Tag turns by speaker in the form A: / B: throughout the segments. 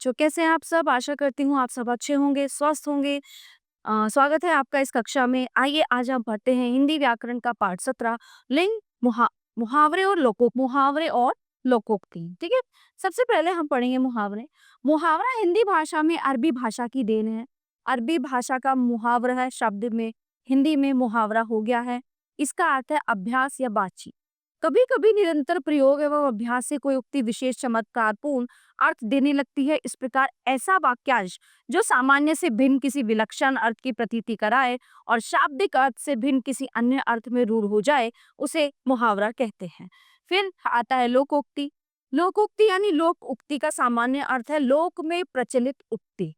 A: बच्चों, कैसे हैं आप सब? आशा करती हूँ आप सब अच्छे होंगे, स्वस्थ होंगे। स्वागत है आपका इस कक्षा में। आइए आज हम पढ़ते हैं हिंदी व्याकरण का पाठ 17 लिंग, मुहावरे और लोकोक्ति। ठीक है, सबसे पहले हम पढ़ेंगे मुहावरे। मुहावरा हिंदी भाषा में अरबी भाषा की देन है। अरबी भाषा का मुहावरा है शब्द में हिंदी में मुहावरा हो गया है। इसका अर्थ है अभ्यास या बातचीत। कभी कभी निरंतर प्रयोग एवं अभ्यास से कोई उक्ति विशेष चमत्कारपूर्ण अर्थ देने लगती है। इस प्रकार ऐसा वाक्यांश जो सामान्य से भिन्न किसी विलक्षण अर्थ की प्रतीति कराए और शाब्दिक अर्थ से भिन्न किसी अन्य अर्थ में रूढ़ हो जाए, उसे मुहावरा कहते हैं। फिर आता है लोकोक्ति। लोकोक्ति यानी लोक उक्ति का सामान्य अर्थ है लोक में प्रचलित उक्ति।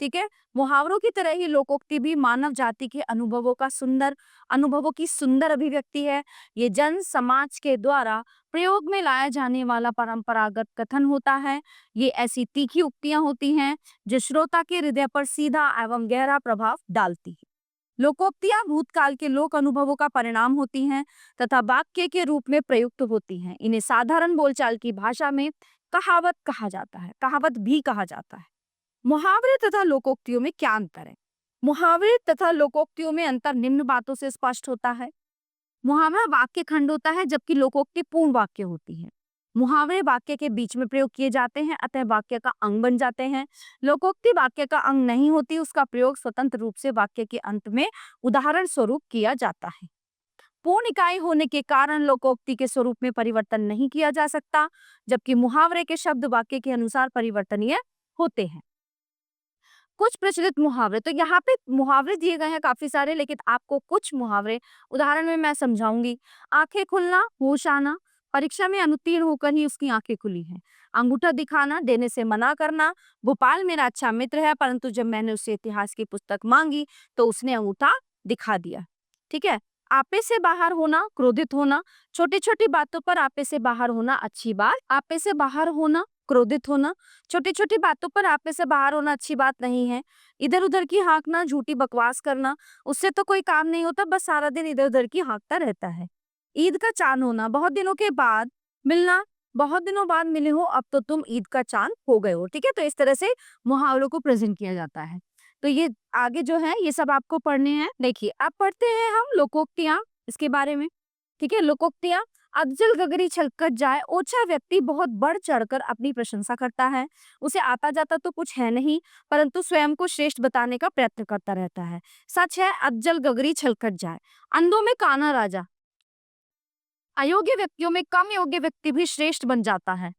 A: ठीक है, मुहावरों की तरह ही लोकोक्ति भी मानव जाति के अनुभवों की सुंदर अभिव्यक्ति है। ये जन समाज के द्वारा प्रयोग में लाया जाने वाला परंपरागत कथन होता है। ये ऐसी तीखी उक्तियां होती हैं जो श्रोता के हृदय पर सीधा एवं गहरा प्रभाव डालती है। लोकोक्तियां भूतकाल के लोक अनुभवों का परिणाम होती हैं तथा वाक्य के रूप में प्रयुक्त होती हैं। इन्हें साधारण बोलचाल की भाषा में कहावत भी कहा जाता है। मुहावरे तथा लोकोक्तियों में क्या अंतर है? मुहावरे तथा लोकोक्तियों में अंतर निम्न बातों से स्पष्ट होता है। मुहावरा वाक्य खंड होता है जबकि लोकोक्ति पूर्ण वाक्य होती है। मुहावरे वाक्य के बीच में प्रयोग किए जाते हैं, अतः वाक्य का अंग बन जाते हैं। लोकोक्ति वाक्य का अंग नहीं होती, उसका प्रयोग स्वतंत्र रूप से वाक्य के अंत में उदाहरण स्वरूप किया जाता है। पूर्ण इकाई होने के कारण लोकोक्ति के स्वरूप में परिवर्तन नहीं किया जा सकता, जबकि मुहावरे के शब्द वाक्य के अनुसार परिवर्तनीय होते हैं। कुछ प्रचलित मुहावरे, तो यहाँ पे मुहावरे दिए गए हैं काफी सारे, लेकिन आपको कुछ मुहावरे उदाहरण में मैं समझाऊंगी। आंखें खुलना, होश आना, परीक्षा में अनुत्तीर्ण होकर ही उसकी आंखें खुली हैं। अंगूठा दिखाना, देने से मना करना। गोपाल मेरा अच्छा मित्र है, परंतु जब मैंने उससे इतिहास की पुस्तक मांगी तो उसने अंगूठा दिखा दिया। ठीक है, आपे से बाहर होना, क्रोधित होना। छोटी छोटी बातों पर आपे से बाहर होना अच्छी बात, आपे से बाहर होना क्रोधित होना। छोटी छोटी बातों पर आपे से बाहर होना अच्छी बात नहीं है। इधर उधर की हाँकना, झूठी बकवास करना, उससे तो कोई काम नहीं होता, बस सारा दिन इधर उधर की हाँकता रहता है। ईद का चांद होना, बहुत दिनों के बाद मिलना, बहुत दिनों बाद मिले हो, अब तो तुम ईद का चांद हो गए हो। ठीक है, तो इस तरह से मुहावरों को प्रेजेंट किया जाता है। तो ये आगे जो है ये सब आपको पढ़ने हैं। देखिए अब पढ़ते हैं हम लोकोक्तियां, इसके बारे में। ठीक है, लोकोक्तियां। अधजल गगरी छलकत जाए, ओछा व्यक्ति बहुत बढ़ चढ़कर अपनी प्रशंसा करता है। उसे आता जाता तो कुछ है नहीं, परंतु स्वयं को श्रेष्ठ बताने का प्रयत्न करता रहता है। सच है, अधजल गगरी छलकत जाए। अंधों में काना राजा, अयोग्य व्यक्तियों में कम योग्य व्यक्ति भी श्रेष्ठ बन जाता है।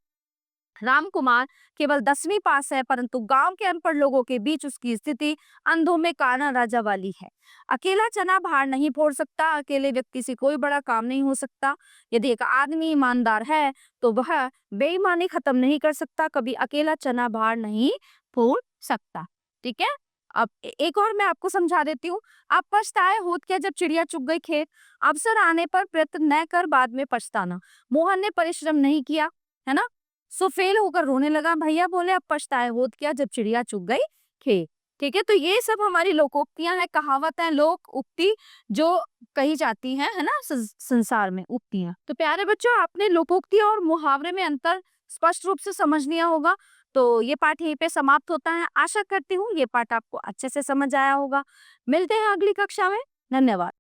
A: राम कुमार केवल 10वीं पास है, परंतु गांव के अनपढ़ लोगों के बीच उसकी स्थिति अंधों में काना राजा वाली है। अकेला चना भार नहीं फोड़ सकता, अकेले व्यक्ति से कोई बड़ा काम नहीं हो सकता। यदि एक आदमी ईमानदार है तो वह बेईमानी खत्म नहीं कर सकता, कभी अकेला चना भार नहीं फोड़ सकता। ठीक है, अब एक और मैं आपको समझा देती हूँ। आप पछताए होत क्या जब चिड़िया चुग गई खेत, अवसर आने पर प्रयत्न न कर बाद में पछताना। मोहन ने परिश्रम नहीं किया, है ना, सो फेल होकर रोने लगा। भैया बोले अब पछताए होत क्या जब चिड़िया चुग गई खेत। ठीक है, तो ये सब हमारी लोकोक्तियां हैं, कहावत है, लोक उक्ति जो कही जाती है ना, संसार में उक्तियां। तो प्यारे बच्चों, आपने लोकोक्ति और मुहावरे में अंतर स्पष्ट रूप से समझ लिया होगा। तो ये पाठ यहीं पे समाप्त होता है। आशा करती हूँ ये पाठ आपको अच्छे से समझ आया होगा। मिलते हैं अगली कक्षा में। धन्यवाद।